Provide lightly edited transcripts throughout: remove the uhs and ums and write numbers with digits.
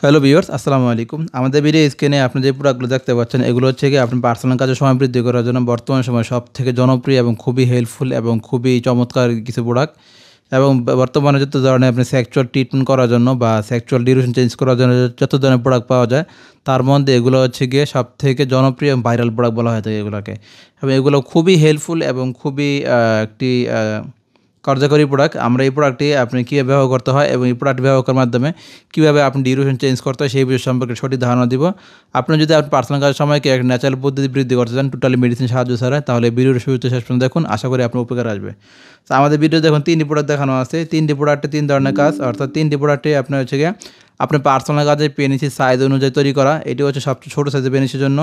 Hello viewers, আসসালামু আলাইকুম। আমাদের ভিডিও স্ক্রিনে আপনি যে প্রোডাক্টগুলো দেখতে পাচ্ছেন, এগুলো হচ্ছে গিয়ে আপনার পার্সোনাল কাজের সময় বৃদ্ধি করার জন্য বর্তমান সময়ে সবথেকে জনপ্রিয় এবং খুবই হেল্পফুল এবং খুবই চমৎকার কিছু প্রোডাক্ট। এবং বর্তমানে যত ধরনের আপনি সেক্সুয়াল ট্রিটমেন্ট করার জন্য বা সেক্সুয়াল ডিউরেশন চেঞ্জ করার জন্য যত ধরনের প্রোডাক্ট পাওয়া যায়, তার মধ্যে এগুলো হচ্ছে গিয়ে সবথেকে জনপ্রিয় এবং ভাইরাল প্রোডাক্ট বলা হয়ে থাকে এগুলোকে। এবং এগুলো খুবই হেল্পফুল এবং খুবই একটি কার্যকরী প্রোডাক্ট। আমরা এই প্রোডাক্টটি আপনি কীভাবে ব্যবহার করতে হয় এবং এই প্রোডাক্ট ব্যবহার করার মাধ্যমে কীভাবে আপনি ডিউরেশন চেঞ্জ করতে হয় সেই বিষয় সম্পর্কে সঠিক ধারণা দিব। আপনি যদি আপনার পার্সোনাল কাজের সময়কে এক ন্যাচারাল পদ্ধতি বৃদ্ধি করতে চান, টোটালি মেডিসিন সাহায্য ছাড়া, তাহলে ভিডিওর শুরুতে শেষ পর্যন্ত দেখুন, আশা করি আপনার উপকার আসবে। তো আমাদের ভিডিও দেখুন 3টি প্রোডাক্ট দেখানো আছে। 3টি প্রোডাক্টে 3 ধরনের কাজ, অর্থাৎ 3টি প্রোডাক্টে আপনার হচ্ছে গিয়ে আপনার পার্সোনাল কাজে পেনিসের সাইজ অনুযায়ী তৈরি করা। এটি হচ্ছে সবচেয়ে ছোটো সাইজের পেনিসের জন্য।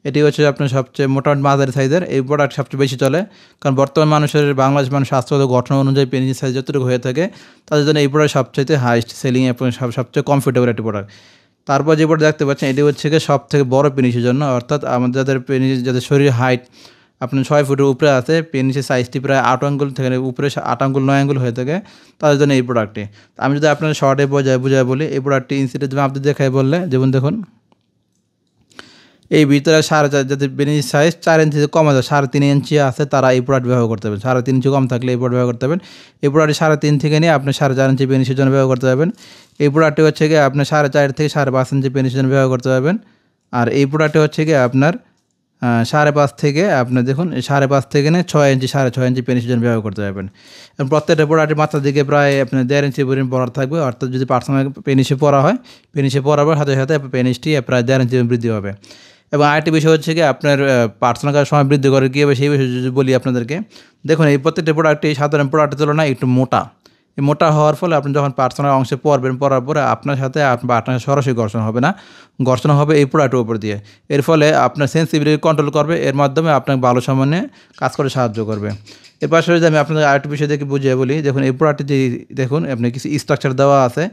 এটি হচ্ছে আপনার সবচেয়ে মোটামুটি মাঝারি সাইজের। এই প্রোডাক্ট সবচেয়ে বেশি চলে, কারণ বর্তমান মানুষের বাংলাদেশ মানুষ স্বাস্থ্যগত গঠন অনুযায়ী পেনিসের সাইজ যতটুকু হয়ে থাকে, তাদের জন্য এই প্রোডাক্ট সবচাইতে হাইস্ট সেলিং এবং সবচেয়ে কমফোর্টেবল একটি প্রোডাক্ট। তারপর যে প্রোডাক্ট দেখতে পাচ্ছেন, এটি হচ্ছে গিয়ে সবথেকে বড় পেনিসের জন্য, অর্থাৎ আমাদের যাদের পেনিস, যাদের শরীর হাইট আপনার 6 ফুটের উপরে আছে, পেনিসের সাইজটি প্রায় 8 আঙ্গুল থেকে উপরে 8 আঙ্গুল 9 আঙ্গুল হয়ে থাকে, তাদের জন্য এই প্রোডাক্টটি। আমি যদি আপনার শর্টে বুঝায় বলি, এই প্রোডাক্টটি ইনসিডেন্ট আপনি দেখাই বললে, যেমন দেখুন এই ভিতরে 4.5, যাদের পেনিস সাইজ 4 ইঞ্চি কম আছে, 3.5 ইঞ্চি আছে, তারা এই প্রোডাক্ট ব্যবহার করতে পারবেন। 3.5 ইঞ্চি কম থাকলে এই প্রোডাক্ট ব্যবহার করতে পারবেন। এই প্রোডাক্টটি 3.5 থেকে নিয়ে আপনি 4.5 ইঞ্চি পেনিসের জন্য ব্যবহার করতে পারবেন। এই প্রোডাক্টটি হচ্ছে গিয়ে আপনার 4.5 থেকে 5.5 ইঞ্চি পেনিসের জন্য ব্যবহার করতে পারবেন। আর এই প্রোডাক্টটি হচ্ছে গিয়ে আপনার 5.5 থেকে আপনার দেখুন 5.5 থেকে নিয়ে 6 ইঞ্চি 6.5 ইঞ্চি পেনিসের জন্য ব্যবহার করতে পারবেন। এবং প্রত্যেকটা প্রোডাক্টের মাথার দিকে প্রায় আপনার 1.5 ইঞ্চি পরিমাণ পরার থাকবে, অর্থাৎ যদি পার্সোনাল পেনিসে পরা হয়, পেনিসে পরাবার সাথে সাথে পেনিসটি প্রায় 1.5 ইঞ্চি বৃদ্ধি হবে। এবং আরেকটি বিষয় হচ্ছে কি, আপনার পার্সোনাল কাজের সময় বৃদ্ধি করে কীভাবে সেই বিষয়ে যদি বলি আপনাদেরকে, দেখুন এই প্রত্যেকটা প্রোডাক্টই সাধারণ প্রোডাক্টের তুলনায় একটু মোটা। এই মোটা হওয়ার ফলে আপনি যখন পার্সোনাল অংশে পরবেন, পরার পরে আপনার সাথে আপনার সরাসরি ঘর্ষণ হবে না, ঘর্ষণ হবে এই প্রোডাক্টের উপর দিয়ে। এর ফলে আপনার সেন্সিটিভিটি কন্ট্রোল করবে, এর মাধ্যমে আপনাকে ভালো সময়ে কাজ করে সাহায্য করবে। এর পাশে যদি আমি আপনাদের আরেকটি বিষয় দেখে বুঝিয়ে বলি, দেখুন এই প্রোডাক্টটি যে দেখুন আপনি কিছু স্ট্রাকচার দেওয়া আছে,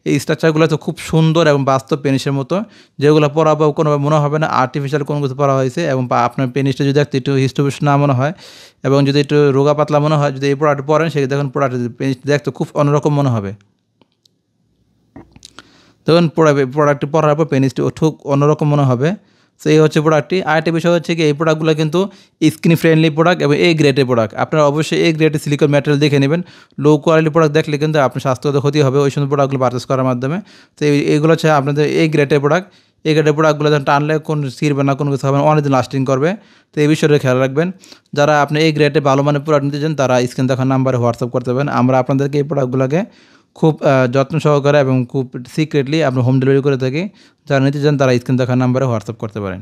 এই স্ট্রাকচারগুলো তো খুব সুন্দর এবং বাস্তব পেনিসের মতো, যেগুলো পরা বা কোনোভাবে মনে হবে না আর্টিফিশিয়াল কোনো কিছু পরা হয়েছে। এবং আপনার পেনিসটা যদি দেখতে একটু হিস্টোপিস না মনে হয় এবং যদি একটু রোগা পাতলা মনে হয়, যদি এই প্রোডাক্ট পরেন, সেটা দেখুন প্রোডাক্ট পেনিসটা দেখতে খুব অন্যরকম মনে হবে। দেখুন প্রোডাক্টটি পরার পর পেনিসটি ঠিক অন্যরকম মনে হবে। তো এই হচ্ছে প্রোডাক্টটি। আরেকটি বিষয় হচ্ছে কি, এই প্রোডাক্টগুলো কিন্তু স্কিন ফ্রেন্ডলি প্রোডাক্ট এবং এ গ্রেডের প্রোডাক্ট। আপনারা অবশ্যই এ গ্রেডের সিলিকন ম্যাটেরিয়াল দেখে নেবেন। লো কোয়ালিটি প্রোডাক্ট দেখলে কিন্তু আপনার স্বাস্থ্যগত ক্ষতি হবে ওই সময় প্রোডাক্টগুলো পারচেস করার মাধ্যমে। তো এইগুলো হচ্ছে আপনাদের এ গ্রেডের প্রোডাক্ট। এ গ্রেডের প্রোডাক্টগুলো যখন টানলে কোনো ছিঁড়বে না, কোনো কিছু হবে না, অনেকদিন লাস্টিং করবে। তো এই বিষয়টা খেয়াল রাখবেন। যারা আপনি এই গ্রেডের ভালো মানের প্রোডাক্ট নিতে চান, তারা স্ক্রিন দেখার নাম্বারে হোয়াটসঅ্যাপ করতে পারেন। আমরা আপনাদেরকে এই প্রোডাক্টগুলোকে খুব যত্ন সহকারে এবং খুব সিক্রেটলি আমরা হোম ডেলিভারি করে থাকি। যারা নিতে চান, তারা স্ক্রিন দেখার নাম্বারে হোয়াটসঅ্যাপ করতে পারেন।